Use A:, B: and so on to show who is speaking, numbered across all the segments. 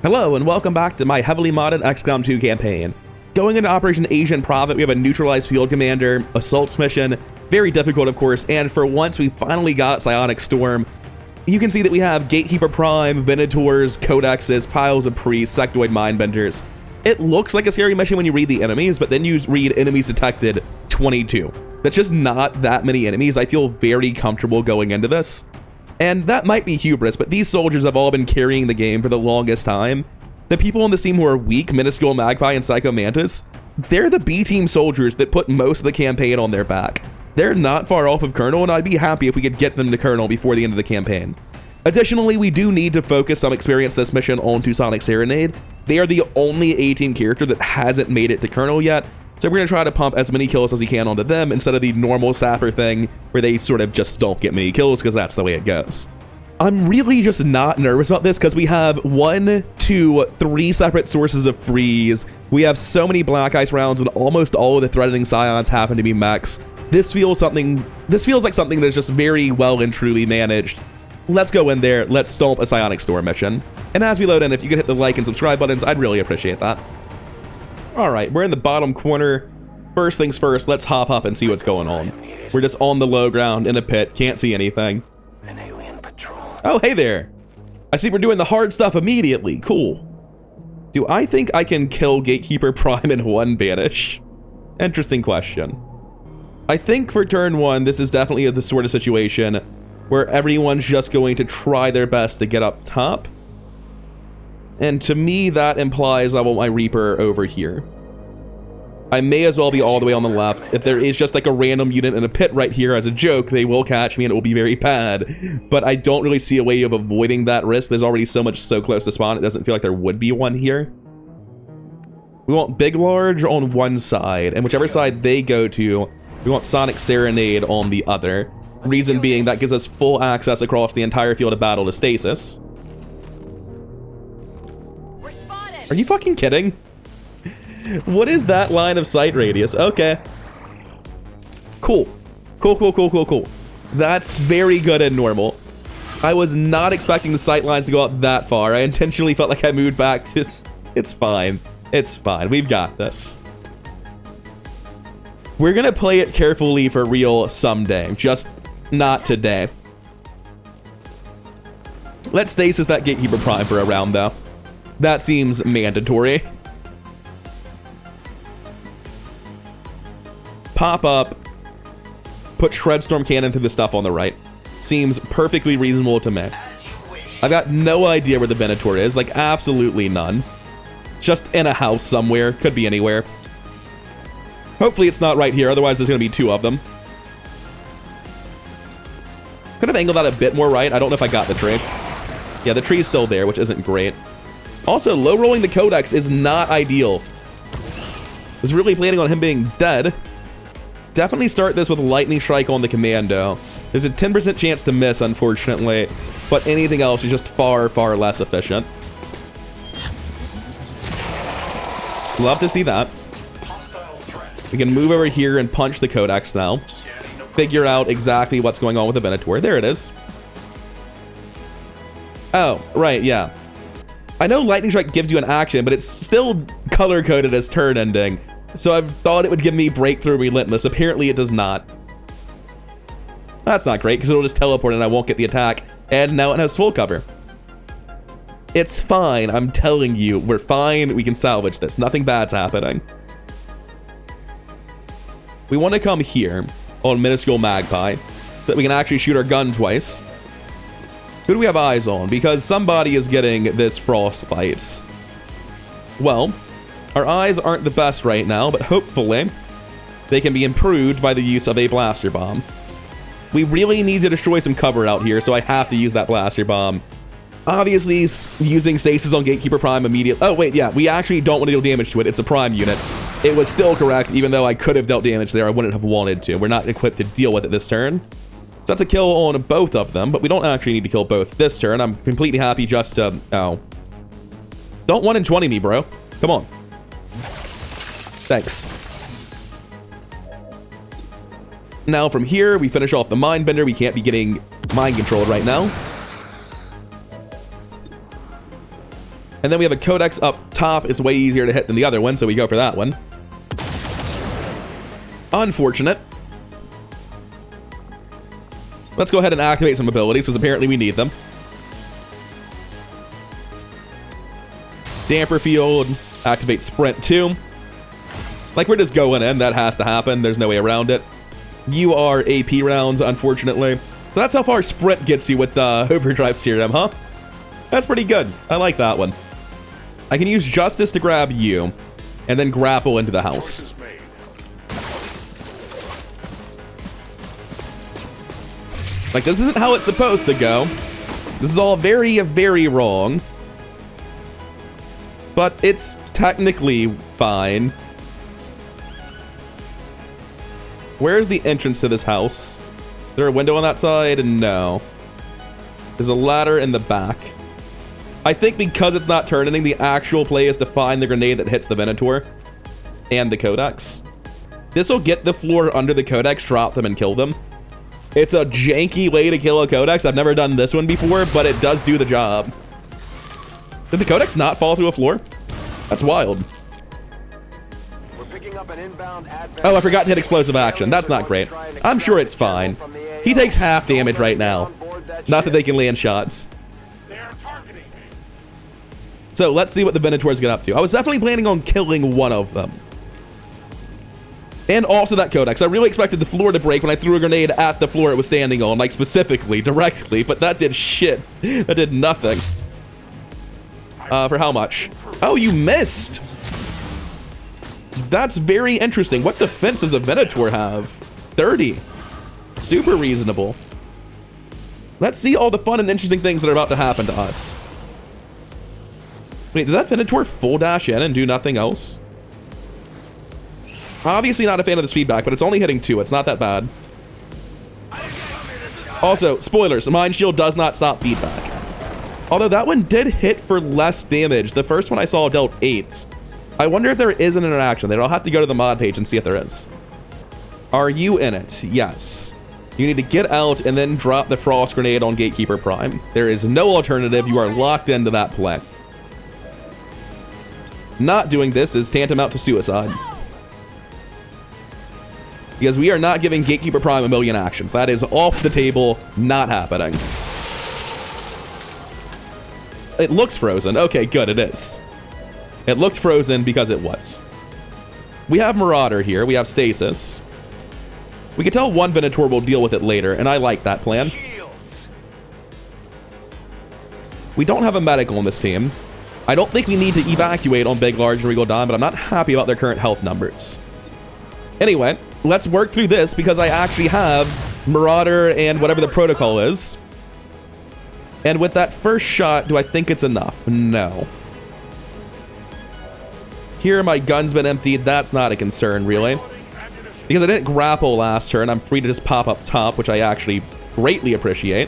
A: Hello and welcome back to my heavily modded XCOM 2 campaign. Going into Operation Asian Prophet, we have a neutralized field commander, assault mission, very difficult of course, and for once we finally got Psionic Storm. You can see that we have Gatekeeper Prime, Venators, Codexes, piles of priests, sectoid mindbenders. It looks like a scary mission when you read the enemies, but then you read enemies detected 22. That's just not that many enemies. I feel very comfortable going into this. And that might be hubris, but these soldiers have all been carrying the game for the longest time. The people on this team who are weak, Minuscule Magpie and Psycho Mantis, they're the B-team soldiers that put most of the campaign on their back. They're not far off of Colonel, and I'd be happy if we could get them to Colonel before the end of the campaign. Additionally, we do need to focus some experience this mission onto Sonic Serenade. They are the only A-team character that hasn't made it to Colonel yet, so we're going to try to pump as many kills as we can onto them instead of the normal Sapper thing where they sort of just don't get many kills because that's the way it goes. I'm really just not nervous about this because we have 1, 2, 3 separate sources of freeze. We have so many Black Ice rounds and almost all of the threatening Scions happen to be mechs. This feels like something that's just very well and truly managed. Let's go in there, let's stomp a Psionic Storm mission. And as we load in, if you could hit the like and subscribe buttons, I'd really appreciate that. Alright, we're in the bottom corner. First things first, let's hop up and see what's going on. We're just on the low ground in a pit, can't see anything.
B: An alien patrol.
A: Oh, hey there. I see we're doing the hard stuff immediately. Cool. Do I think I can kill Gatekeeper Prime in one vanish? Interesting question. I think for turn 1, this is definitely the sort of situation where everyone's just going to try their best to get up top. And to me, that implies I want my Reaper over here. I may as well be all the way on the left. If there is just like a random unit in a pit right here as a joke, they will catch me and it will be very bad. But I don't really see a way of avoiding that risk. There's already so much so close to spawn, it doesn't feel like there would be one here. We want Big Large on one side, and whichever side they go to, we want Sonic Serenade on the other. Reason being, that gives us full access across the entire field of battle to stasis. Are you fucking kidding? What is that line of sight radius? Okay. Cool. Cool. That's very good and normal. I was not expecting the sight lines to go up that far. I intentionally felt like I moved back. It's fine. It's fine. We've got this. We're gonna play it carefully for real someday. Just not today. Let's stasis that Gatekeeper Prime for a round, though. That seems mandatory. Pop up. Put Shredstorm Cannon through the stuff on the right. Seems perfectly reasonable to me. I've got no idea where the Venator is. Like, absolutely none. Just in a house somewhere. Could be anywhere. Hopefully it's not right here. Otherwise, there's going to be 2 of them. Could have angled that a bit more right. I don't know if I got the tree. Yeah, the tree's still there, which isn't great. Also, low rolling the Codex is not ideal. Was really planning on him being dead. Definitely start this with Lightning Strike on the Commando. There's a 10% chance to miss, unfortunately, but anything else is just far, far less efficient. Love to see that. We can move over here and punch the Codex now. Figure out exactly what's going on with the Venator. There it is. Oh, right, yeah. I know Lightning Strike gives you an action, but it's still color-coded as turn ending. So I thought it would give me Breakthrough Relentless. Apparently it does not. That's not great, because it'll just teleport and I won't get the attack. And now it has full cover. It's fine, I'm telling you. We're fine, we can salvage this. Nothing bad's happening. We want to come here on Minuscule Magpie so that we can actually shoot our gun twice. Who do we have eyes on? Because somebody is getting this frostbite. Well, our eyes aren't the best right now, but hopefully they can be improved by the use of a blaster bomb. We really need to destroy some cover out here, so I have to use that blaster bomb. Obviously, using stasis on Gatekeeper Prime immediately. Oh, wait, yeah, we actually don't want to deal damage to it. It's a Prime unit. It was still correct, even though I could have dealt damage there. I wouldn't have wanted to. We're not equipped to deal with it this turn. So that's a kill on both of them, but we don't actually need to kill both this turn. I'm completely happy just to... Oh. Don't 1 in 20 me, bro. Come on. Thanks. Now from here, we finish off the Mindbender. We can't be getting mind controlled right now. And then we have a Codex up top. It's way easier to hit than the other one, so we go for that one. Unfortunate. Let's go ahead and activate some abilities, because apparently we need them. Damper Field, activate Sprint 2. Like, we're just going in. That has to happen. There's no way around it. You are AP rounds, unfortunately. So that's how far Sprint gets you with the Overdrive Serum, huh? That's pretty good. I like that one. I can use Justice to grab you, and then grapple into the house. Like, this isn't how it's supposed to go. This is all very, very wrong. But it's technically fine. Where's the entrance to this house? Is there a window on that side? No. There's a ladder in the back. I think because it's not turning, the actual play is to find the grenade that hits the Venator and the Codex. This will get the floor under the Codex, drop them, and kill them. It's a janky way to kill a Codex. I've never done this one before, but it does do the job. Did the Codex not fall through a floor? That's wild.
B: We're picking up an inbound
A: Oh, I forgot to hit explosive action. That's not great. I'm sure it's fine. He takes half damage right now. Not that they can land shots. So let's see what the Venators get up to. I was definitely planning on killing one of them. And also that Codex. I really expected the floor to break when I threw a grenade at the floor it was standing on, like specifically, directly, but that did shit. That did nothing. For how much? Oh, you missed! That's very interesting. What defense does a Venator have? 30. Super reasonable. Let's see all the fun and interesting things that are about to happen to us. Wait, did that Venator full dash in and do nothing else? Obviously not a fan of this feedback, but it's only hitting 2. It's not that bad. Also, spoilers, Mind Shield does not stop feedback. Although that one did hit for less damage. The first one I saw dealt 8. I wonder if there is an interaction there. I'll have to go to the mod page and see if there is. Are you in it? Yes. You need to get out and then drop the Frost Grenade on Gatekeeper Prime. There is no alternative. You are locked into that play. Not doing this is tantamount to suicide. Because we are not giving Gatekeeper Prime a million actions. That is off the table, not happening. It looks frozen. Okay, good, it is. It looked frozen because it was. We have Marauder here. We have Stasis. We can tell one Venator will deal with it later, and I like that plan. We don't have a medical on this team. I don't think we need to evacuate on Big, Large, and Regal Dawn, but I'm not happy about their current health numbers. Anyway, let's work through this because I actually have Marauder and whatever the protocol is. And with that first shot, do I think it's enough? No. Here, my gun's been emptied. That's not a concern, really. Because I didn't grapple last turn, I'm free to just pop up top, which I actually greatly appreciate.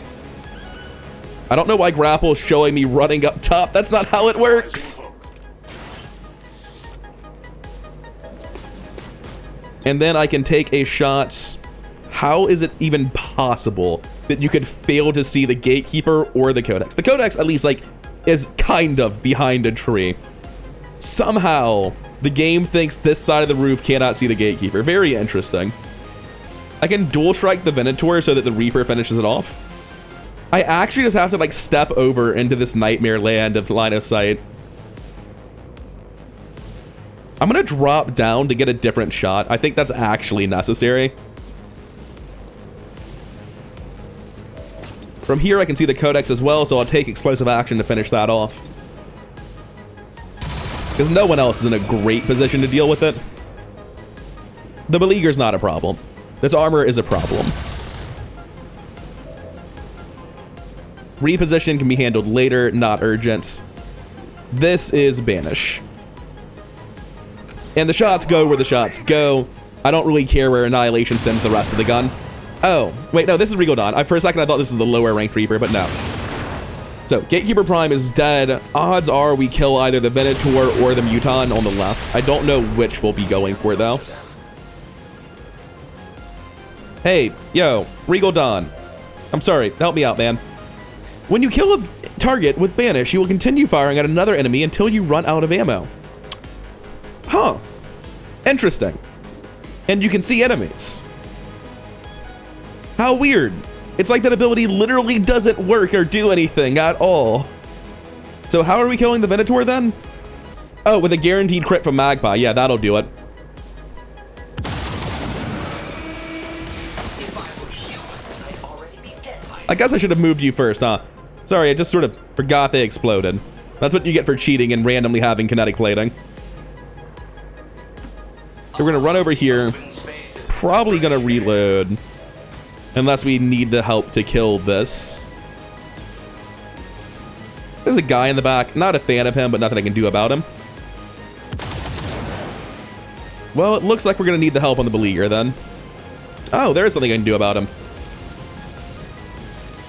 A: I don't know why grapple is showing me running up top. That's not how it works. And then I can take a shot. How is it even possible that you could fail to see the Gatekeeper or the Codex? The Codex, at least, like, is kind of behind a tree. Somehow, the game thinks this side of the roof cannot see the Gatekeeper. Very interesting. I can dual strike the Venator so that the Reaper finishes it off. I actually just have to, like, step over into this nightmare land of line of sight. I'm gonna drop down to get a different shot. I think that's actually necessary. From here, I can see the Codex as well, so I'll take explosive action to finish that off. Because no one else is in a great position to deal with it. The Beleaguer's not a problem. This armor is a problem. Reposition can be handled later, not urgent. This is Banish. And the shots go where the shots go. I don't really care where Annihilation sends the rest of the gun. Oh, wait, no, this is Regal Dawn. For a second, I thought this was the lower ranked Reaper, but no. So, Gatekeeper Prime is dead. Odds are we kill either the Venator or the Muton on the left. I don't know which we'll be going for, though. Hey, yo, Regal Dawn. I'm sorry, help me out, man. When you kill Target with Banish. You will continue firing at another enemy until you run out of ammo. Huh. Interesting. And you can see enemies. How weird. It's like that ability literally doesn't work or do anything at all. So how are we killing the Venator then? Oh, with a guaranteed crit from Magpie. Yeah, that'll do it. I guess I should have moved you first, huh? Sorry, I just sort of forgot they exploded. That's what you get for cheating and randomly having kinetic plating. So we're gonna run over here. Probably gonna reload. Unless we need the help to kill this. There's a guy in the back. Not a fan of him, but nothing I can do about him. Well, it looks like we're gonna need the help on the Beleaguer then. Oh, there is something I can do about him.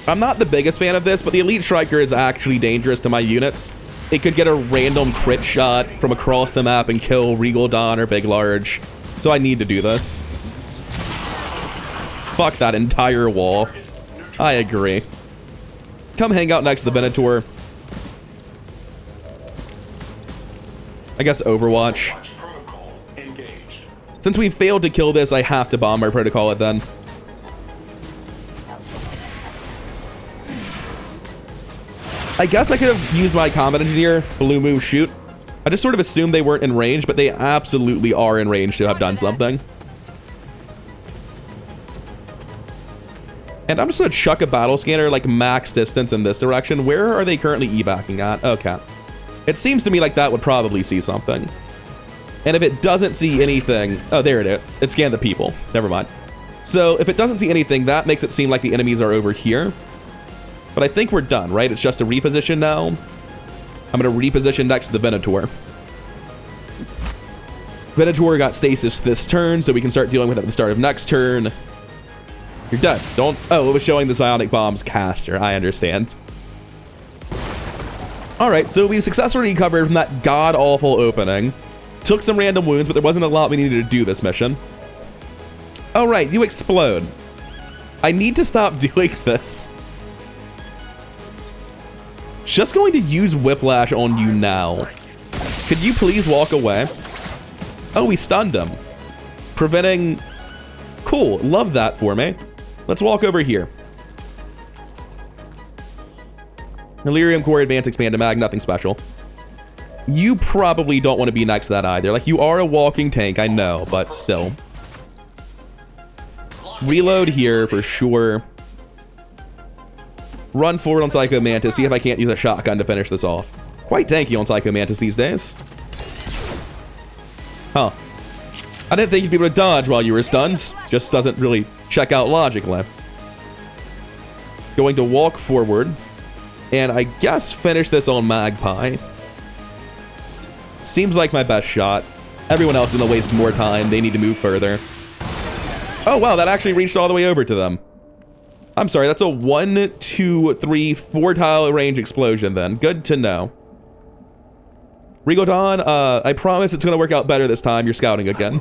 A: I'm not the biggest fan of this, but the Elite Striker is actually dangerous to my units. It could get a random crit shot from across the map and kill Regal Dawn or Big Large. So I need to do this. Fuck that entire wall. I agree. Come hang out next to the Venator. I guess Overwatch. Since we failed to kill this, I have to bomb our protocol it then. I guess I could have used my Combat Engineer, Blue Move Shoot. I just sort of assumed they weren't in range, but they absolutely are in range to have done something. And I'm just gonna chuck a battle scanner like max distance in this direction. Where are they currently evacuating at? Okay. It seems to me like that would probably see something. And if it doesn't see anything, oh, there it is. It scanned the people. Never mind. So if it doesn't see anything, that makes it seem like the enemies are over here. But I think we're done, right? It's just a reposition now. I'm gonna reposition next to the Venator. Venator got stasis this turn, so we can start dealing with it at the start of next turn. You're dead. Don't... Oh, it was showing the Psionic Bomb's caster. I understand. Alright, so we've successfully recovered from that god-awful opening. Took some random wounds, but there wasn't a lot we needed to do this mission. Alright, you explode. I need to stop doing this. Just going to use Whiplash on you now. Could you please walk away? Oh, we stunned him. Preventing... Cool, love that for me. Let's walk over here. Delirium Core, Advanced Expanded Mag, nothing special. You probably don't want to be next to that either. Like, you are a walking tank, I know, but still. Reload here for sure. Run forward on Psycho Mantis, see if I can't use a shotgun to finish this off. Quite tanky on Psycho Mantis these days. Huh. I didn't think you'd be able to dodge while you were stunned. Just doesn't really check out logically. Going to walk forward. And I guess finish this on Magpie. Seems like my best shot. Everyone else is going to waste more time. They need to move further. Oh, wow, that actually reached all the way over to them. I'm sorry, that's a 1, 2, 3, 4 tile range explosion then. Good to know. Regal Dawn, I promise it's going to work out better this time. You're scouting again.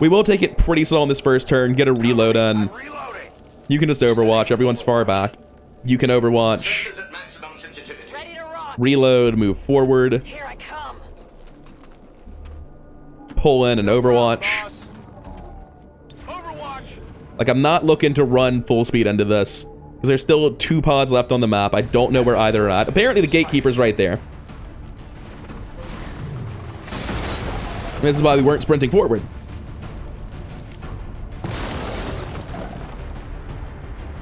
A: We will take it pretty slow on this first turn. Get a reload in. You can just Overwatch. Everyone's far back. You can Overwatch. Reload, move forward. Pull in and Overwatch. Like, I'm not looking to run full speed into this, because there's still 2 pods left on the map. I don't know where either are at. Apparently the Gatekeeper's right there. This is why we weren't sprinting forward.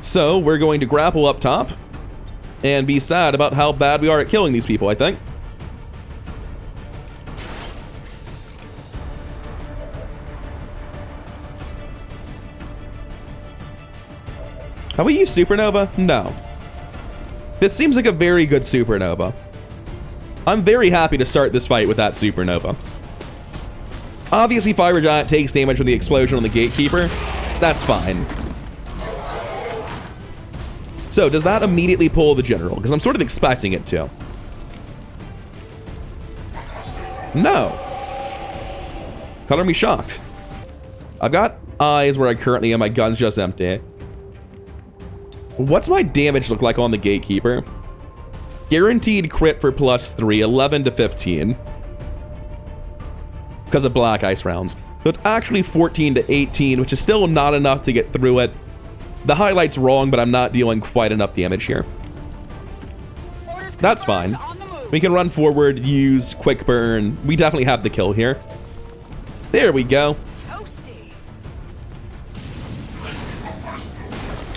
A: So, we're going to grapple up top and be sad about how bad we are at killing these people, I think. Have we used Supernova? No. This seems like a very good Supernova. I'm very happy to start this fight with that Supernova. Obviously, Fiber Giant takes damage from the explosion on the Gatekeeper. That's fine. So, does that immediately pull the General? Because I'm sort of expecting it to. No. Color me shocked. I've got eyes where I currently am. My gun's just empty. What's my damage look like on the Gatekeeper? Guaranteed crit for +3, 11 to 15. Because of Black Ice rounds. So it's actually 14 to 18, which is still not enough to get through it. The highlight's wrong, but I'm not dealing quite enough damage here. That's fine. We can run forward, use Quick Burn. We definitely have the kill here. There we go.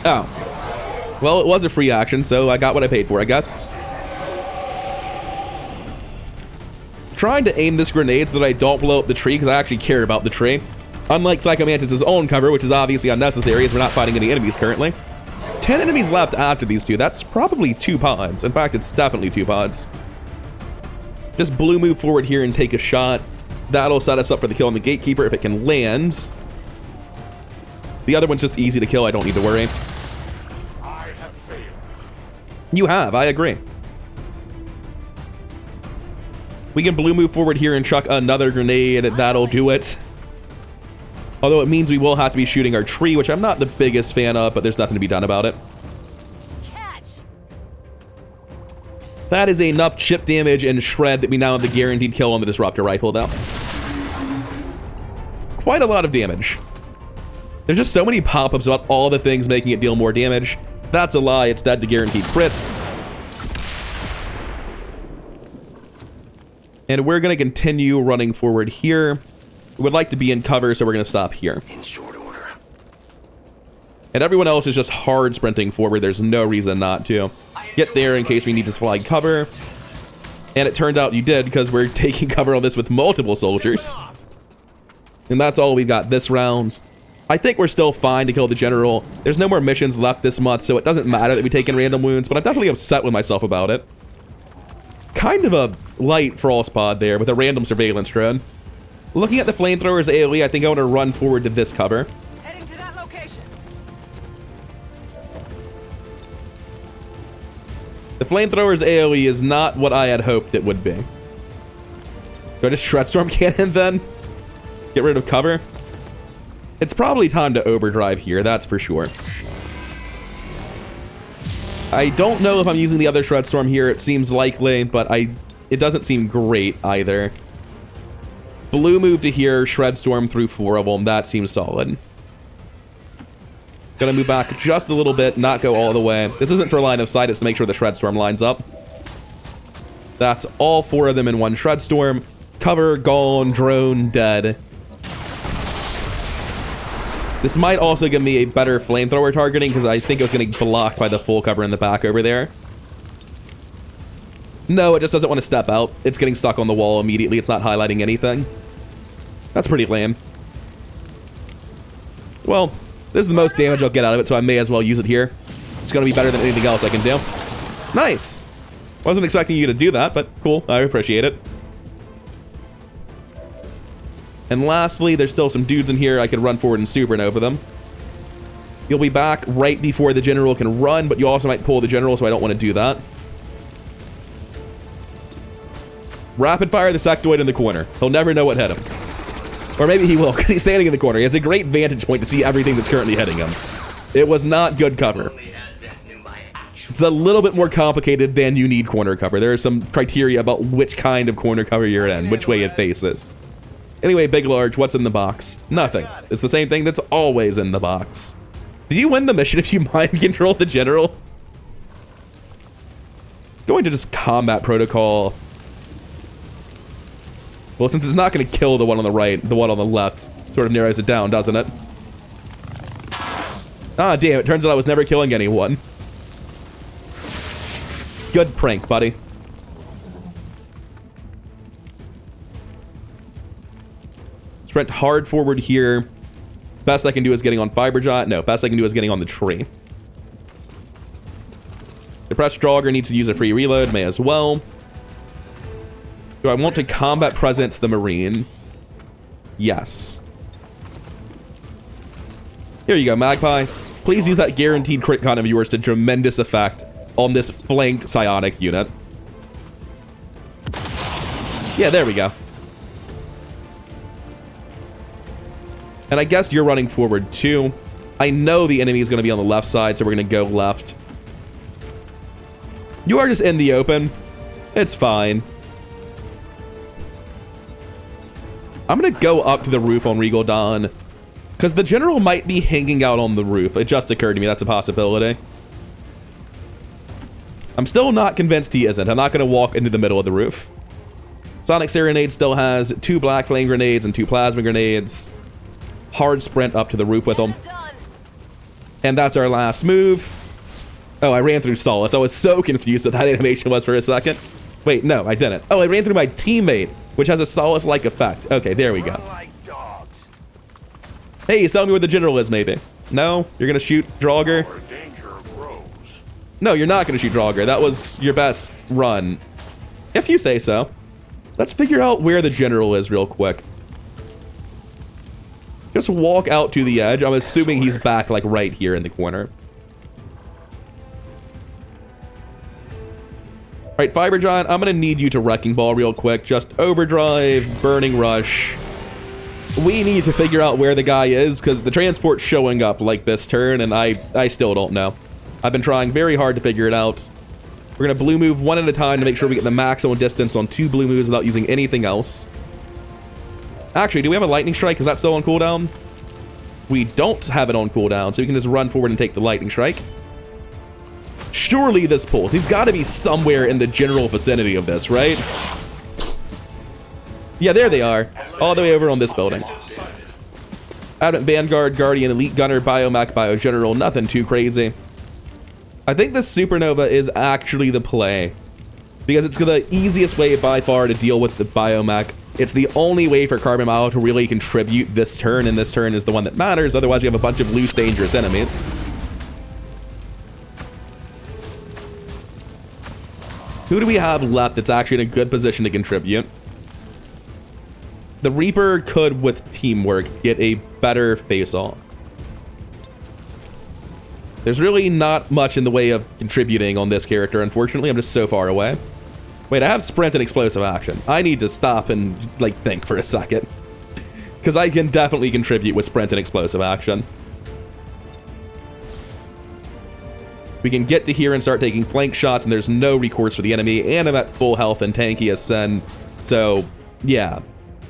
A: Oh. Well, it was a free action, so I got what I paid for, I guess. Trying to aim this grenade so that I don't blow up the tree, because I actually care about the tree. Unlike Psychomantis' own cover, which is obviously unnecessary as we're not fighting any enemies currently. 10 enemies left after these two. That's probably 2 pods. In fact, it's definitely 2 pods. Just blue move forward here and take a shot. That'll set us up for the kill on the Gatekeeper if it can land. The other one's just easy to kill. I don't need to worry.
B: I have failed.
A: You have. I agree. We can blue move forward here and chuck another grenade. That'll do it. Although it means we will have to be shooting our tree, which I'm not the biggest fan of, but there's nothing to be done about it.
C: Catch.
A: That is enough chip damage and shred that we now have the guaranteed kill on the Disruptor Rifle, though. Quite a lot of damage. There's just so many pop-ups about all the things making it deal more damage. That's a lie. It's dead to guaranteed crit. And we're going to continue running forward here. We would like to be in cover, so we're going to stop here.
B: In short order.
A: And everyone else is just hard sprinting forward. There's no reason not to. Get there in case we need to slide cover. And it turns out you did, because we're taking cover on this with multiple soldiers. And that's all we've got this round. I think we're still fine to kill the general. There's no more missions left this month, so it doesn't matter that we take in random wounds, but I'm definitely upset with myself about it. Kind of a light frost pod there with a random surveillance drone. Looking at the flamethrower's AoE, I think I want to run forward to this cover.
C: Heading to that location.
A: The flamethrower's AoE is not what I had hoped it would be. Do I just Shredstorm Cannon then? Get rid of cover? It's probably time to overdrive here, that's for sure. I don't know if I'm using the other Shredstorm here. It seems likely, but it doesn't seem great either. Blue move to here, Shredstorm through 4 of them. That seems solid. Gonna move back just a little bit, not go all the way. This isn't for line of sight, it's to make sure the Shredstorm lines up. That's all 4 of them in one Shredstorm. Cover, gone, drone, dead. This might also give me a better flamethrower targeting, because I think it was going to get blocked by the full cover in the back over there. No, it just doesn't want to step out. It's getting stuck on the wall immediately. It's not highlighting anything. That's pretty lame. Well, this is the most damage I'll get out of it, so I may as well use it here. It's going to be better than anything else I can do. Nice. Wasn't expecting you to do that, but cool. I appreciate it. And lastly, there's still some dudes in here. I could run forward and supernova them. You'll be back right before the general can run, but you also might pull the general, so I don't want to do that. Rapid fire the sectoid in the corner. He'll never know what hit him. Or maybe he will, because he's standing in the corner. He has a great vantage point to see everything that's currently hitting him. It was not good cover. It's a little bit more complicated than you need corner cover. There are some criteria about which kind of corner cover you're in, which way it faces. Anyway, big, large, what's in the box? Nothing. It's the same thing that's always in the box. Do you win the mission if you mind control the general? Going to just combat protocol. Well, since it's not going to kill the one on the right, the one on the left sort of narrows it down, doesn't it? Ah, damn, it turns out I was never killing anyone. Good prank, buddy. Sprint hard forward here. Best I can do is getting on Fiberjot. No, best I can do is getting on the tree. Depressed Draugr needs to use a free reload. May as well. Do I want to combat presence the Marine? Yes. Here you go, Magpie. Please use that guaranteed crit con of yours to tremendous effect on this flanked psionic unit. Yeah, there we go. And I guess you're running forward too. I know the enemy is going to be on the left side, so we're going to go left. You are just in the open. It's fine. I'm going to go up to the roof on Regal Dawn, because the general might be hanging out on the roof. It just occurred to me that's a possibility. I'm still not convinced he isn't. I'm not going to walk into the middle of the roof. Sonic Serenade still has 2 black flame grenades and 2 plasma grenades. Hard sprint up to the roof with them. And that's our last move. Oh, I ran through Solace. I was so confused what that animation was for a second. Wait, no, I didn't. Oh, I ran through my teammate, which has a Solace-like effect. Okay, there we go. Hey, he's telling me where the general is, maybe. No? You're going to shoot Draugr? No, you're not going to shoot Draugr. That was your best run. If you say so. Let's figure out where the general is real quick. Just walk out to the edge. I'm assuming he's back, like, right here in the corner. Alright, Fiber Giant, I'm going to need you to Wrecking Ball real quick. Just overdrive, Burning Rush. We need to figure out where the guy is, because the transport's showing up, like, this turn, and I still don't know. I've been trying very hard to figure it out. We're going to blue move one at a time to make sure we get the maximum distance on 2 blue moves without using anything else. Actually, do we have a Lightning Strike? Is that still on cooldown? We don't have it on cooldown, so we can just run forward and take the Lightning Strike. Surely this pulls. He's got to be somewhere in the general vicinity of this, right? Yeah, there they are. All the way over on this building. Advent Vanguard, Guardian, Elite Gunner, Biomech, Biogeneral. Nothing too crazy. I think this Supernova is actually the play, because it's the easiest way by far to deal with the Biomech. It's the only way for Carbon Mile to really contribute this turn, and this turn is the one that matters. Otherwise, you have a bunch of loose, dangerous enemies. Who do we have left that's actually in a good position to contribute? The Reaper could, with teamwork, get a better face-off. There's really not much in the way of contributing on this character, unfortunately. I'm just so far away. Wait, I have sprint and explosive action. I need to stop and, like, think for a second. Because I can definitely contribute with sprint and explosive action. We can get to here and start taking flank shots, and there's no recourse for the enemy, and I'm at full health and tanky as Sen. So, yeah.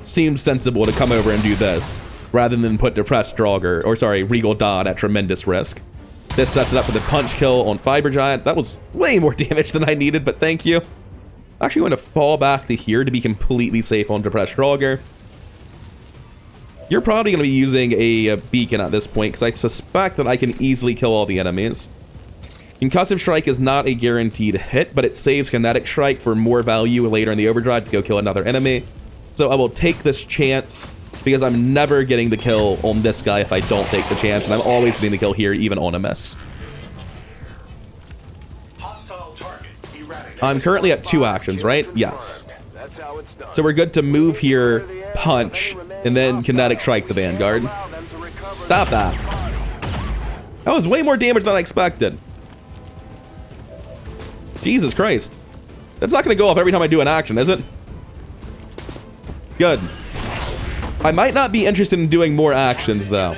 A: Seems sensible to come over and do this, rather than put Depressed Draugr, or sorry, Regal Dawn at tremendous risk. This sets it up for the punch kill on Fiber Giant. That was way more damage than I needed, but thank you. Actually going to fall back to here to be completely safe on Depressed Draugr. You're probably going to be using a beacon at this point, because I suspect that I can easily kill all the enemies. Concussive Strike is not a guaranteed hit, but it saves Kinetic Strike for more value later in the overdrive to go kill another enemy. So I will take this chance, because I'm never getting the kill on this guy if I don't take the chance, and I'm always getting the kill here, even on a miss. I'm currently at 2 actions, right? Yes. So we're good to move here, punch, and then Kinetic Strike the Vanguard. Stop that. That was way more damage than I expected. Jesus Christ. That's not going to go off every time I do an action, is it? Good. I might not be interested in doing more actions, though.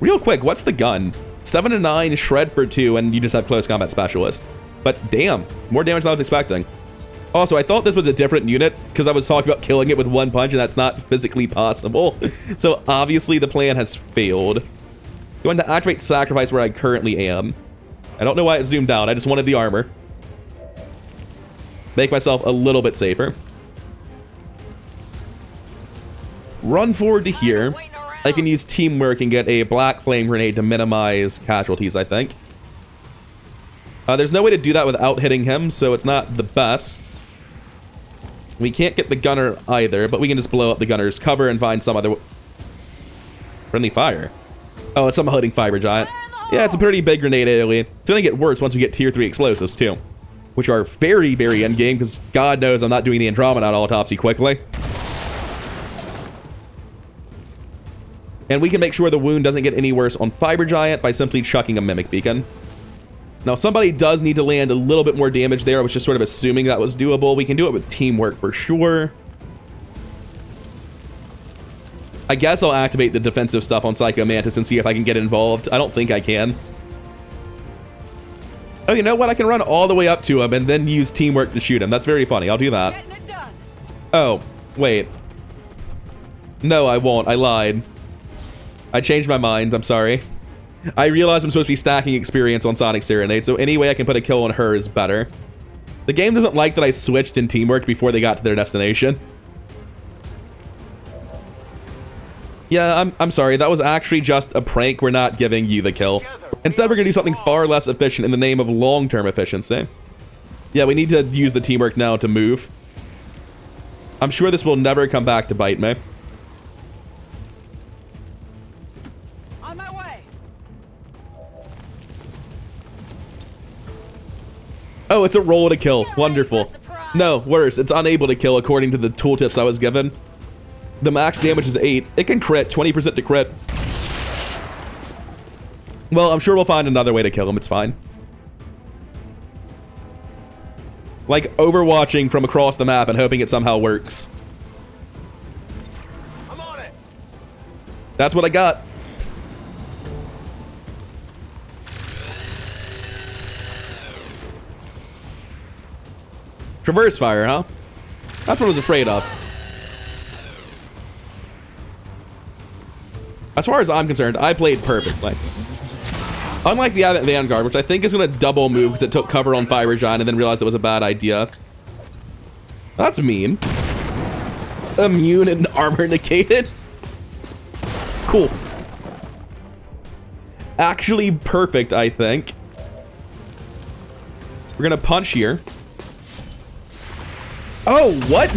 A: Real quick, what's the gun? 7 to 9, shred for 2, and you just have close combat specialist. But damn, more damage than I was expecting. Also, I thought this was a different unit, because I was talking about killing it with 1 punch, and that's not physically possible. So obviously the plan has failed. Going to activate Sacrifice where I currently am. I don't know why it zoomed out, I just wanted the armor. Make myself a little bit safer. Run forward to here. I can use teamwork and get a black flame grenade to minimize casualties, I think. There's no way to do that without hitting him, so it's not the best. We can't get the gunner either, but we can just blow up the gunner's cover and find some other... Friendly fire. Oh, it's somehow hitting Fiber Giant. Yeah, it's a pretty big grenade AoE. It's gonna get worse once we get tier 3 explosives, too. Which are very, very endgame, because God knows I'm not doing the Andromeda autopsy quickly. And we can make sure the wound doesn't get any worse on Fiber Giant by simply chucking a Mimic Beacon. Now, somebody does need to land a little bit more damage there. I was just sort of assuming that was doable. We can do it with teamwork for sure. I guess I'll activate the defensive stuff on Psycho Mantis and see if I can get involved. I don't think I can. Oh, you know what? I can run all the way up to him and then use teamwork to shoot him. That's very funny. I'll do that.
C: Getting it done.
A: Oh, wait. No, I won't. I lied. I changed my mind. I'm sorry. I realized I'm supposed to be stacking experience on Sonic Serenade, so any way I can put a kill on her is better. The game doesn't like that I switched in teamwork before they got to their destination. Yeah, I'm sorry. That was actually just a prank. We're not giving you the kill. Instead, we're going to do something far less efficient in the name of long-term efficiency. Yeah, we need to use the teamwork now to move. I'm sure this will never come back to bite me.
C: On my way.
A: Oh, it's a roll to kill. Wonderful. No, worse. It's unable to kill according to the tooltips I was given. The max damage is 8. It can crit. 20% to crit. Well, I'm sure we'll find another way to kill him. It's fine. Like overwatching from across the map and hoping it somehow works.
B: I'm on it.
A: That's what I got. Traverse fire, huh? That's what I was afraid of. As far as I'm concerned, I played perfectly. Unlike the Advent Vanguard, which I think is going to double move because it took cover on Fire Giant and then realized it was a bad idea. That's mean. Immune and armor negated. Cool. Actually perfect, I think. We're going to punch here. Oh, what?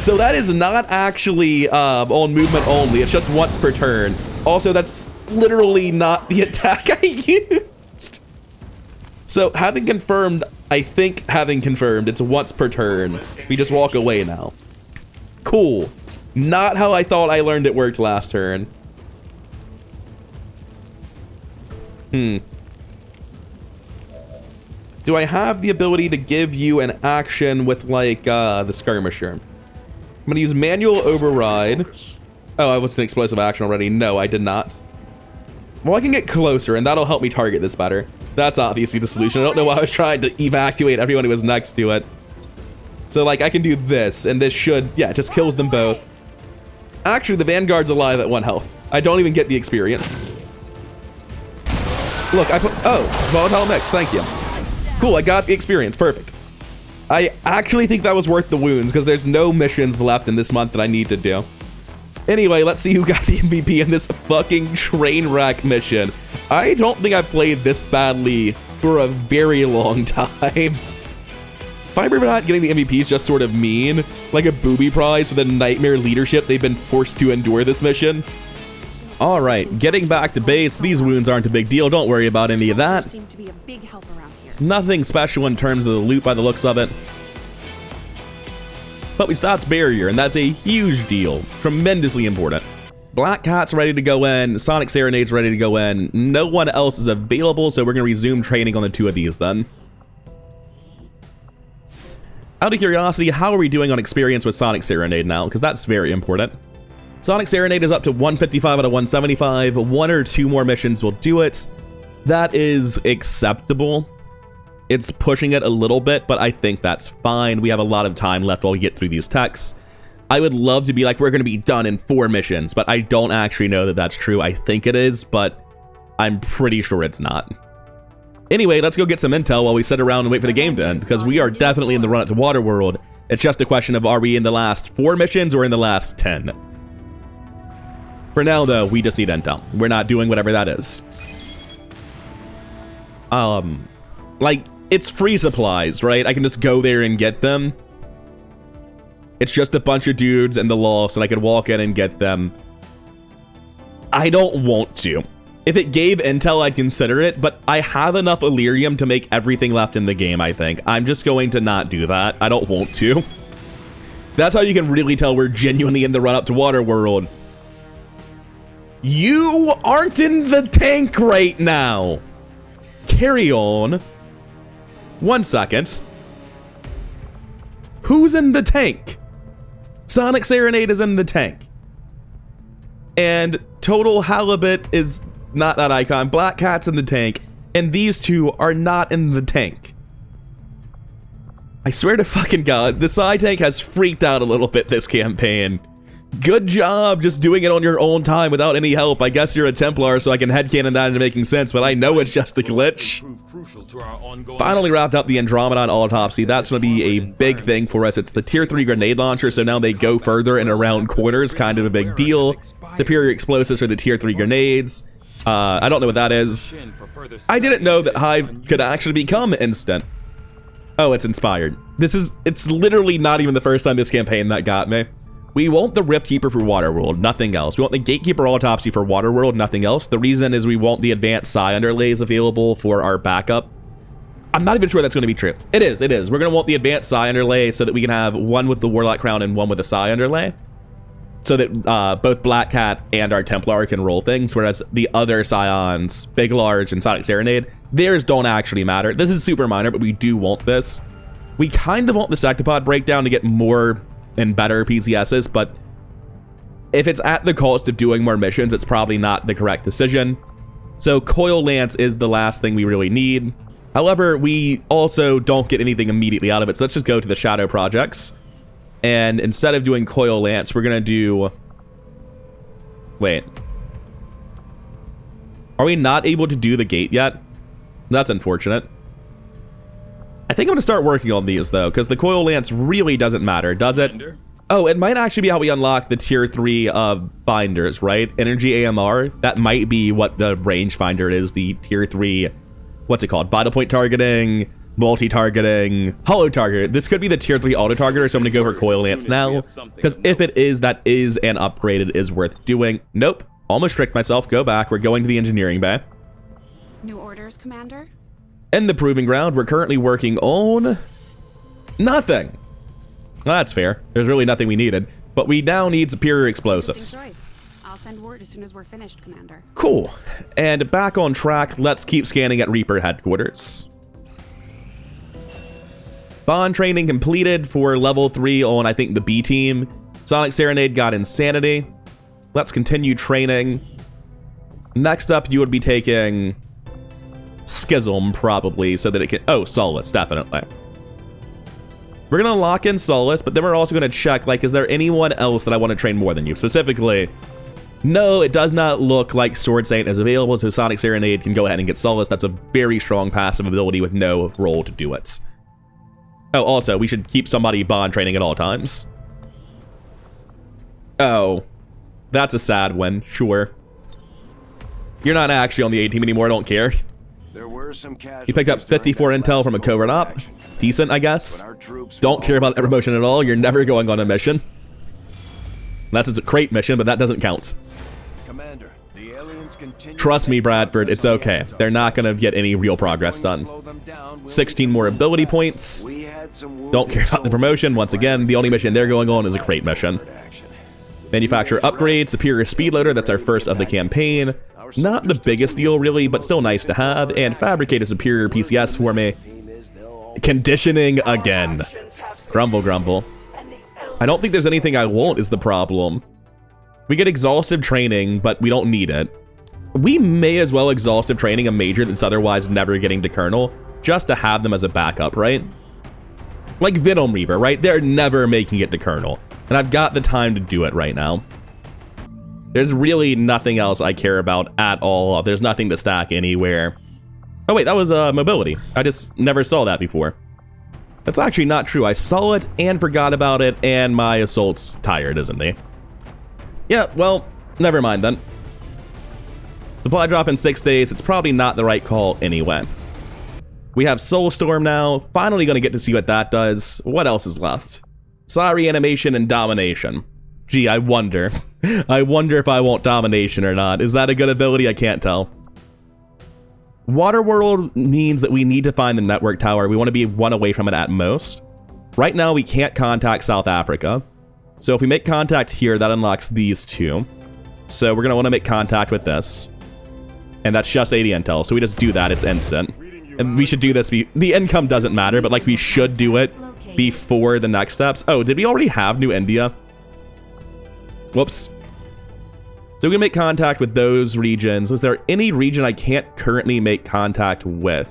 A: So that is not actually on movement only. It's just once per turn. Also, that's literally not the attack I used. So having confirmed, I think having confirmed, it's once per turn. We just walk away now. Cool. Not how I thought I learned it worked last turn. Do I have the ability to give you an action with, like, the skirmisher? I'm gonna use manual override. Oh, I was an explosive action already. No, I did not. Well, I can get closer, and that'll help me target this better. That's obviously the solution. I don't know why I was trying to evacuate everyone who was next to it. So, like, I can do this, and this should, yeah, it just kills them both. Actually, the Vanguard's alive at 1 health. I don't even get the experience. Look, I put, oh, volatile mix, thank you. Cool, I got the experience, perfect. I actually think that was worth the wounds, because there's no missions left in this month that I need to do. Anyway, let's see who got the MVP in this fucking train wreck mission. I don't think I've played this badly for a very long time. Fiber not getting the MVP is just sort of mean, like a booby prize for the nightmare leadership they've been forced to endure this mission. All right, getting back to base, these wounds aren't a big deal. Don't worry about any of that.
D: Seem to be a big help around here.
A: Nothing special in terms of the loot by the looks of it. But we stopped barrier, and that's a huge deal. Tremendously important. Black Cat's ready to go in. Sonic Serenade's ready to go in. No one else is available, so we're going to resume training on the 2 of these then. Out of curiosity, how are we doing on experience with Sonic Serenade now? Because that's very important. Sonic Serenade is up to 155 out of 175. 1 or 2 more missions will do it. That is acceptable. It's pushing it a little bit, but I think that's fine. We have a lot of time left while we get through these techs. I would love to be like, we're going to be done in 4 missions, but I don't actually know that that's true. I think it is, but I'm pretty sure it's not. Anyway, let's go get some intel while we sit around and wait for the game to end, because we are definitely in the run-up to Waterworld. It's just a question of, are we in the last 4 missions or in the last 10? For now, though, we just need intel. We're not doing whatever that is. Like, it's free supplies, right? I can just go there and get them. It's just a bunch of dudes and the Lost, and I could walk in and get them. I don't want to. If it gave intel, I'd consider it, but I have enough Illyrium to make everything left in the game, I think. I'm just going to not do that. I don't want to. That's how you can really tell we're genuinely in the run-up to Waterworld. You aren't in the tank right now. Carry on. 1 second. Who's in the tank? Sonic Serenade is in the tank. And total halibut is not that icon. Black cat's in the tank, and these two are not in the tank. I swear to fucking God, the Psy tank has freaked out a little bit this campaign. Good job just doing it on your own time without any help. I guess you're a Templar, so I can headcanon that into making sense, but I know it's just a glitch. Finally wrapped up the Andromedon autopsy. That's going to be a big thing for us. It's the tier 3 grenade launcher, so now they go further and around corners, kind of a big deal. Superior explosives are the tier 3 grenades. I don't know what that is. I didn't know that Hive could actually become instant. Oh, it's inspired. It's literally not even the first time this campaign that got me. We want the Rift Keeper for Waterworld, nothing else. We want the Gatekeeper Autopsy for Waterworld, nothing else. The reason is we want the advanced Psi underlays available for our backup. I'm not even sure that's going to be true. It is. We're going to want the advanced Psi underlay so that we can have one with the Warlock Crown and one with the Psi underlay. So that both Black Cat and our Templar can roll things, whereas the other Scions, Big Large and Sonic Serenade, theirs don't actually matter. This is super minor, but we do want this. We kind of want the Sectopod breakdown to get more and better PCSs, but if it's at the cost of doing more missions, it's probably not the correct decision. So Coil Lance is the last thing we really need. However, we also don't get anything immediately out of it, so let's just go to the Shadow projects. And instead of doing Coil Lance, we're gonna do... Wait. Are we not able to do the gate yet? That's unfortunate. I think I'm going to start working on these, though, because the Coil Lance really doesn't matter, does it? Oh, it might actually be how we unlock the tier 3 binders, right? Energy AMR, that might be what the rangefinder is, the tier 3, what's it called? Vital point targeting, multi-targeting, hollow target. This could be the tier 3 auto-targeter, so I'm going to go for Coil Lance now, because if it is, that is an upgrade, it is worth doing. Nope, almost tricked myself. Go back. We're going to the engineering bay.
D: New orders, Commander?
A: In the Proving Ground, we're currently working on nothing. Well, that's fair. There's really nothing we needed, but we now need superior explosives.
D: I'll send word as soon as we're finished, Commander.
A: Cool. And back on track, let's keep scanning at Reaper headquarters. Bond training completed for level 3 on, I think, the B team. Sonic Serenade got Insanity. Let's continue training. Next up, you would be taking Schism, probably, so that it can... Oh, Solace, definitely. We're going to lock in Solace, but then we're also going to check, like, is there anyone else that I want to train more than you? Specifically, no, it does not look like Sword Saint is available, so Sonic Serenade can go ahead and get Solace. That's a very strong passive ability with no role to do it. Oh, also, we should keep somebody bond training at all times. Oh, that's a sad one, sure. You're not actually on the A team anymore, I don't care.
B: There were some
A: You picked up 54 intel from a covert op. Decent, I guess. Don't care about that promotion at all. You're never going on a mission. Unless it's a crate mission, but that doesn't count.
B: Commander, the aliens continue.
A: Trust me, Bradford, it's okay. They're not going to get any real progress done. 16 more ability points. Don't care about the promotion. Once again, the only mission they're going on is a crate mission. Manufacture upgrade, superior speed loader. That's our first of the campaign. Not the biggest deal, really, but still nice to have. And fabricate a superior PCS for me. Conditioning again. Grumble, grumble. I don't think there's anything I want is the problem. We get exhaustive training, but we don't need it. We may as well exhaustive training a major that's otherwise never getting to Colonel, just to have them as a backup, right? Like Venom Reaver, right? They're never making it to Colonel. And I've got the time to do it right now. There's really nothing else I care about at all. There's nothing to stack anywhere. Oh wait, that was mobility. I just never saw that before. That's actually not true. I saw it and forgot about it, and my assault's tired, isn't he? Yeah, well, never mind then. Supply drop in 6 days. It's probably not the right call anyway. We have Soulstorm now. Finally gonna get to see what that does. What else is left? Psi Reanimation and Domination. Gee, I wonder. I wonder if I want Domination or not. Is that a good ability? I can't tell. Waterworld means that we need to find the network tower. We want to be one away from it at most. Right now, we can't contact South Africa. So if we make contact here, that unlocks these two. So we're going to want to make contact with this. And that's just 80 intel. So we just do that. It's instant. And we should do this. The income doesn't matter, but like we should do it before the next steps. Oh, did we already have New India? Whoops. So we can make contact with those regions. Is there any region I can't currently make contact with?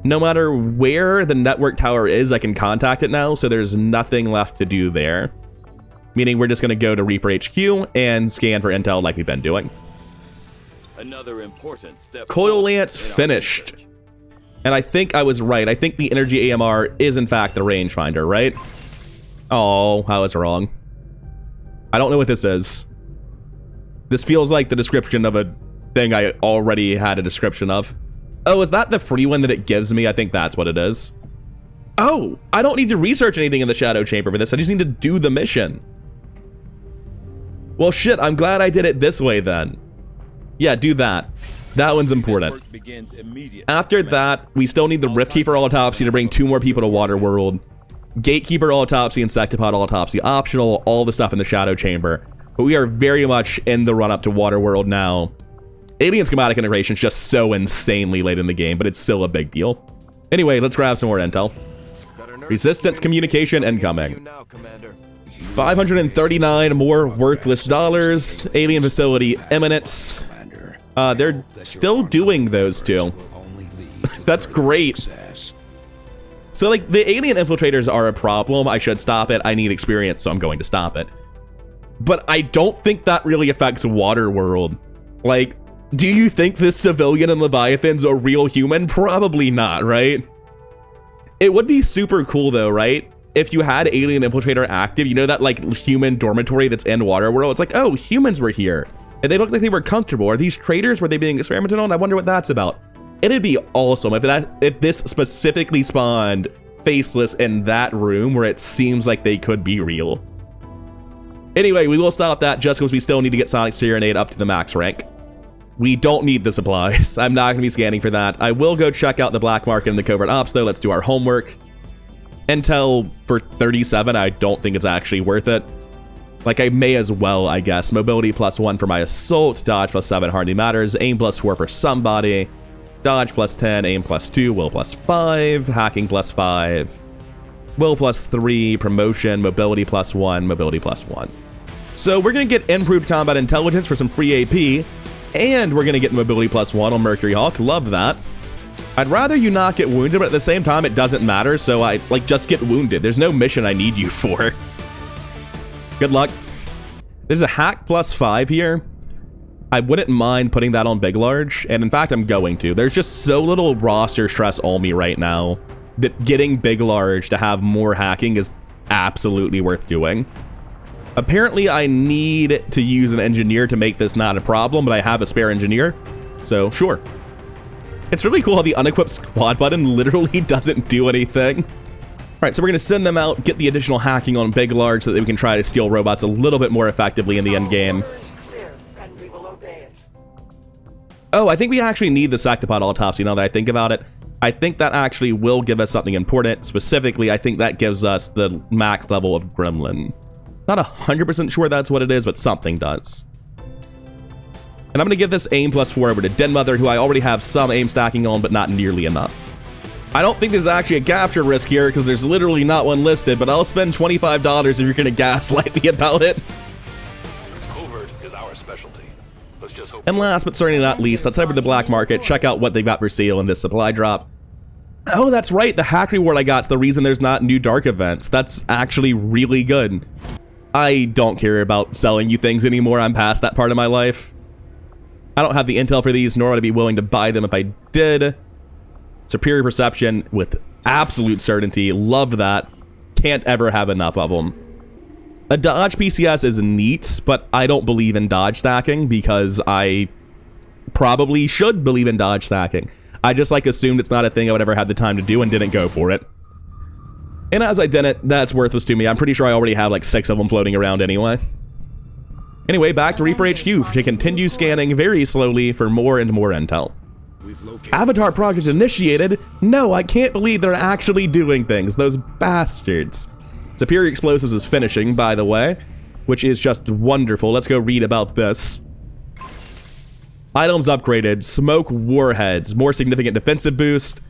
A: No matter where the network tower is, I can contact it now, so there's nothing left to do there. Meaning we're just going to go to Reaper HQ and scan for intel like we've been doing.
B: Another important step.
A: Coil Lance finished. And I think I was right. I think the Energy AMR is in fact the rangefinder, right? Oh, I was wrong. I don't know what this is. This feels like the description of a thing I already had a description of. Oh, is that the free one that it gives me? I think that's what it is. Oh, I don't need to research anything in the Shadow Chamber for this. I just need to do the mission. Well, shit, I'm glad I did it this way then. Yeah, do that. That one's important. After that, we still need the Riftkeeper Autopsy to bring 2 more people to Waterworld. Gatekeeper Autopsy and Sectopod Autopsy optional, all the stuff in the Shadow Chamber. But we are very much in the run-up to Waterworld now. Alien schematic integration is just so insanely late in the game, but it's still a big deal. Anyway, let's grab some more intel. Resistance communication incoming. 539 more worthless dollars. Alien facility imminent. They're still doing those 2. That's great. So, like, the alien infiltrators are a problem. I should stop it. I need experience, so I'm going to stop it. But I don't think that really affects Waterworld. Like, do you think this civilian and Leviathan's a real human? Probably not, right? It would be super cool, though, right? If you had Alien Infiltrator active, you know that, like, human dormitory that's in Waterworld? It's like, oh, humans were here. And they looked like they were comfortable. Are these traitors? Were they being experimented on? I wonder what that's about. It'd be awesome if this specifically spawned Faceless in that room where it seems like they could be real. Anyway, we will stop that just because we still need to get Sonic Serenade up to the max rank. We don't need the supplies. I'm not going to be scanning for that. I will go check out the black market and the covert ops, though. Let's do our homework. Intel for 37, I don't think it's actually worth it. Like, I may as well, I guess. Mobility +1 for my assault. Dodge +7 hardly matters. Aim +4 for somebody. Dodge +10. Aim +2. Will +5. Hacking +5. Will +3. Promotion. Mobility +1. Mobility +1. So we're going to get improved combat intelligence for some free AP. And we're going to get mobility +1 on Mercury Hawk. Love that. I'd rather you not get wounded, but at the same time, it doesn't matter. So I, like, just get wounded. There's no mission I need you for. Good luck. There's a hack +5 here. I wouldn't mind putting that on Big Large. And in fact, I'm going to. There's just so little roster stress on me right now that getting Big Large to have more hacking is absolutely worth doing. Apparently, I need to use an engineer to make this not a problem, but I have a spare engineer, so sure. It's really cool how the unequipped squad button literally doesn't do anything. All right, so we're going to send them out, get the additional hacking on Big Large so that we can try to steal robots a little bit more effectively in the end game. Oh, I think we actually need the Sectopod Autopsy now that I think about it. I think that actually will give us something important. Specifically, I think that gives us the max level of Gremlin. Not 100% sure that's what it is, but something does. And I'm going to give this aim +4 over to Den Mother, who I already have some aim stacking on, but not nearly enough. I don't think there's actually a capture risk here, because there's literally not one listed, but I'll spend $25 if you're going to gaslight me about it.
B: Covert is our specialty. Let's just hope.
A: And last but certainly not least, let's head over to the black market, check out what they've got for sale in this supply drop. Oh, that's right, the hack reward I got is the reason there's not new dark events. That's actually really good. I don't care about selling you things anymore. I'm past that part of my life. I don't have the intel for these, nor would I be willing to buy them if I did. Superior perception with absolute certainty. Love that. Can't ever have enough of them. A dodge PCS is neat, but I don't believe in dodge stacking because I probably should believe in dodge stacking. I just like assumed it's not a thing I would ever have the time to do and didn't go for it. And as I didn't, that's worthless to me. I'm pretty sure I already have like 6 of them floating around anyway. Anyway, back to Reaper HQ to continue scanning very slowly for more and more intel. Avatar project initiated? No, I can't believe they're actually doing things, those bastards. Superior Explosives is finishing, by the way, which is just wonderful. Let's go read about this. Items upgraded, smoke warheads, more significant defensive boost,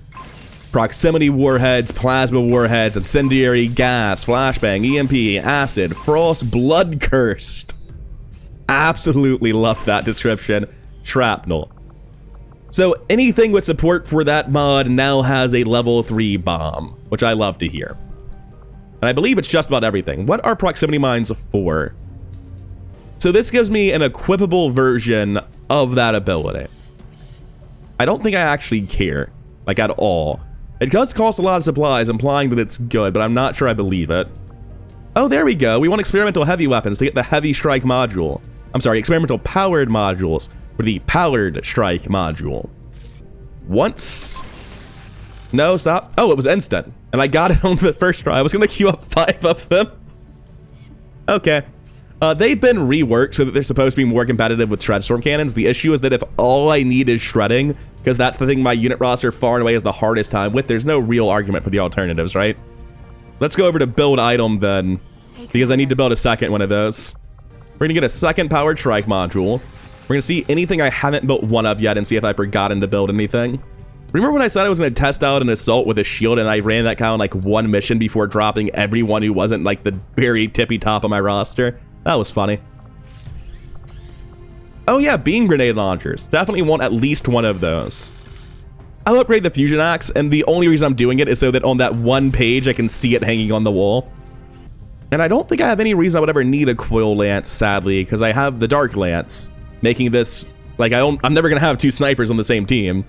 A: proximity warheads, plasma warheads, incendiary gas, flashbang, EMP, acid, frost, blood cursed. Absolutely love that description. Shrapnel. So anything with support for that mod now has a level 3 bomb, which I love to hear. And I believe it's just about everything. What are proximity mines for? So this gives me an equipable version of that ability. I don't think I actually care, like at all. It does cost a lot of supplies, implying that it's good, but I'm not sure I believe it. Oh, there we go. We want experimental heavy weapons to get the heavy strike module. I'm sorry, experimental powered modules for the powered strike module. Once. No, stop. Oh, it was instant. And I got it on the first try. I was going to queue up 5 of them. Okay. They've been reworked so that they're supposed to be more competitive with Shredstorm cannons. The issue is that if all I need is shredding, because that's the thing my unit roster far and away has the hardest time with, there's no real argument for the alternatives, right? Let's go over to build item then, because I need to build a second one of those. We're going to get a second powered strike module. We're going to see anything I haven't built one of yet and see if I've forgotten to build anything. Remember when I said I was going to test out an assault with a shield and I ran that kind of like one mission before dropping everyone who wasn't like the very tippy top of my roster? That was funny. Oh yeah, beam grenade launchers. Definitely want at least one of those. I'll upgrade the fusion axe, and the only reason I'm doing it is so that on that one page I can see it hanging on the wall. And I don't think I have any reason I would ever need a coil lance, sadly, because I have the dark lance, making this like I'm never gonna have 2 snipers on the same team.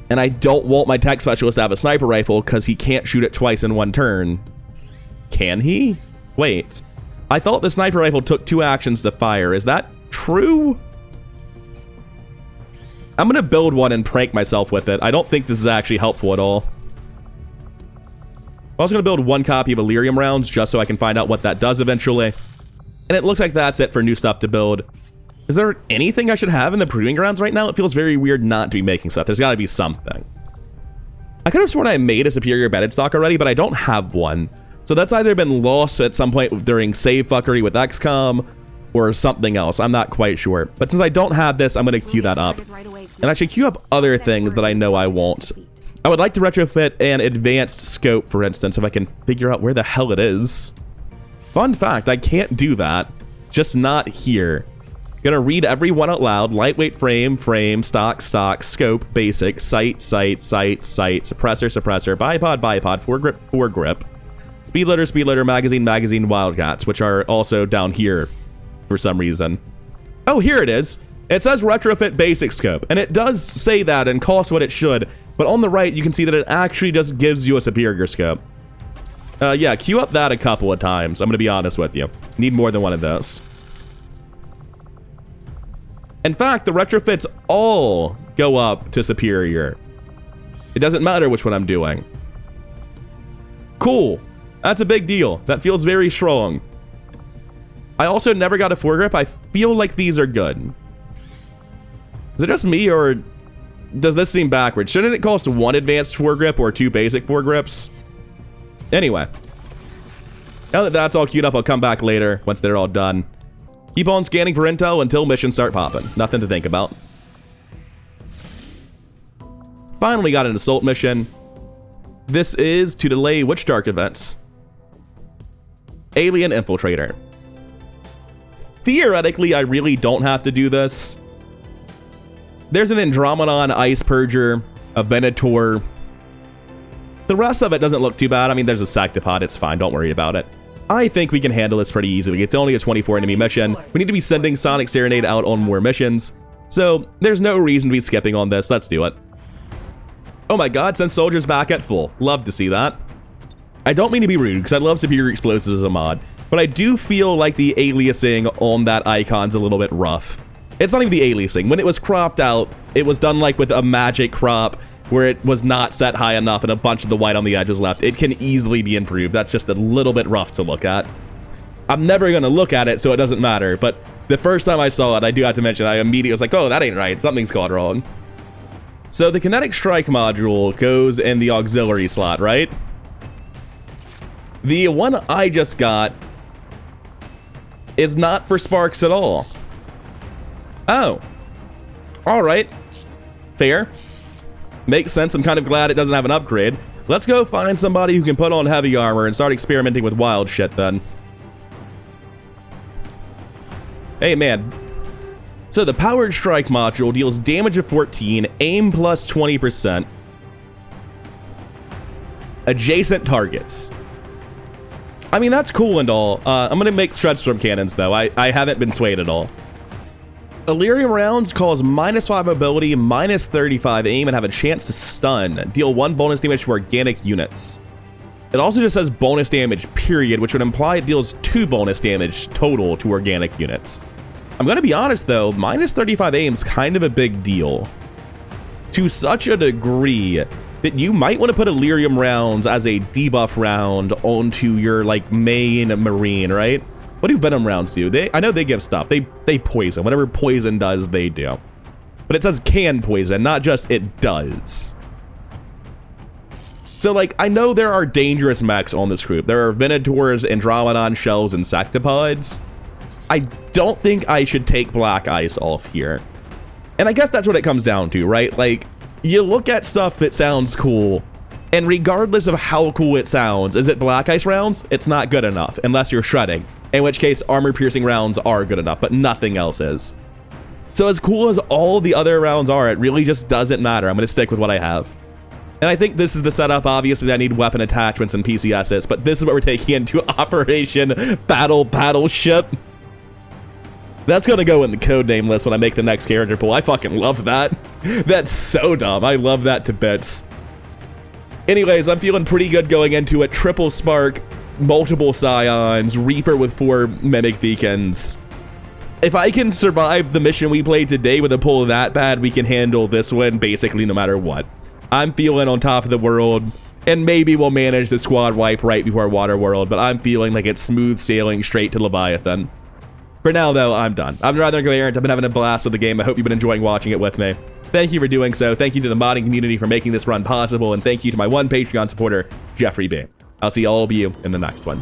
A: And I don't want my tech specialist to have a sniper rifle because he can't shoot it twice in one turn. Can he? Wait. I thought the sniper rifle took 2 actions to fire. Is that true? I'm gonna build one and prank myself with it. I don't think this is actually helpful at all. I'm also gonna build 1 copy of Illyrium rounds just so I can find out what that does eventually. And it looks like that's it for new stuff to build. Is there anything I should have in the proving grounds right now? It feels very weird not to be making stuff. There's gotta be something. I could have sworn I made a superior bedded stock already, but I don't have one. So that's either been lost at some point during save fuckery with XCOM or something else. I'm not quite sure. But since I don't have this, I'm going to queue that up. And I should queue up other things that I know I won't. I would like to retrofit an advanced scope, for instance, if I can figure out where the hell it is. Fun fact, I can't do that. Just not here. Gonna read every one out loud. Lightweight frame, frame, stock, scope, basic, sight, suppressor, bipod, foregrip. Speed loader, magazine, wildcats, which are also down here for some reason. Oh, here it is. It says retrofit basic scope, and it does say that and costs what it should, but on the right, you can see that it actually just gives you a superior scope. Yeah, queue up that a couple of times. I'm gonna be honest with you. Need more than one of those. In fact, the retrofits all go up to superior. It doesn't matter which one I'm doing. Cool. That's a big deal. That feels very strong. I also never got a foregrip. I feel like these are good. Is it just me, or does this seem backwards? Shouldn't it cost 1 advanced foregrip or 2 basic foregrips? Anyway. Now that that's all queued up, I'll come back later once they're all done. Keep on scanning for intel until missions start popping. Nothing to think about. Finally got an assault mission. This is to delay which dark events? Alien Infiltrator. Theoretically, I really don't have to do this. There's an Andromedon Ice Purger, a Venator. The rest of it doesn't look too bad. I mean, there's a Sectopod. It's fine. Don't worry about it. I think we can handle this pretty easily. It's only a 24 enemy mission. We need to be sending Sonic Serenade out on more missions. So there's no reason to be skipping on this. Let's do it. Oh my god, send soldiers back at full. Love to see that. I don't mean to be rude, because I love superior explosives as a mod, but I do feel like the aliasing on that icon's a little bit rough. It's not even the aliasing. When it was cropped out, it was done like with a magic crop, where it was not set high enough and a bunch of the white on the edge was left. It can easily be improved. That's just a little bit rough to look at. I'm never going to look at it, so it doesn't matter, but the first time I saw it, I do have to mention, I immediately was like, oh, that ain't right. Something's gone wrong. So the kinetic strike module goes in the auxiliary slot, right? The one I just got is not for sparks at all. Oh. All right. Fair. Makes sense. I'm kind of glad it doesn't have an upgrade. Let's go find somebody who can put on heavy armor and start experimenting with wild shit then. Hey, man. So the Powered Strike module deals damage of 14, aim plus 20%. Adjacent targets. I mean, that's cool and all. I'm going to make Shredstorm cannons, though. I haven't been swayed at all. Illyrium rounds cause -5 mobility, -35 aim, and have a chance to stun. Deal 1 bonus damage to organic units. It also just says bonus damage, period, which would imply it deals 2 bonus damage total to organic units. I'm going to be honest, though, -35 aim's kind of a big deal. To such a degree that you might want to put Illyrium rounds as a debuff round onto your, like, main Marine, right? What do Venom rounds do? I know they give stuff. They poison. Whatever poison does, they do. But it says can poison, not just it does. So, like, I know there are dangerous mechs on this group. There are Venators, Andromedon shells, and Sectopods. I don't think I should take Black Ice off here. And I guess that's what it comes down to, right? Like, you look at stuff that sounds cool, and regardless of how cool it sounds, is it Black Ice rounds? It's not good enough, unless you're shredding. In which case, armor-piercing rounds are good enough, but nothing else is. So as cool as all the other rounds are, it really just doesn't matter. I'm going to stick with what I have. And I think this is the setup. Obviously, I need weapon attachments and PCSs, but this is what we're taking into Operation Battleship. That's going to go in the codename list when I make the next character pool. I fucking love that. That's so dumb. I love that to bits. Anyways, I'm feeling pretty good going into it. Triple Spark, multiple Scions, Reaper with 4 Mimic Beacons. If I can survive the mission we played today with a pull that bad, we can handle this one basically no matter what. I'm feeling on top of the world, and maybe we'll manage the squad wipe right before Waterworld, but I'm feeling like it's smooth sailing straight to Leviathan. For now, though, I'm done. I'm rather coherent. I've been having a blast with the game. I hope you've been enjoying watching it with me. Thank you for doing so. Thank you to the modding community for making this run possible, and thank you to my one Patreon supporter, Jeffrey B. I'll see all of you in the next one.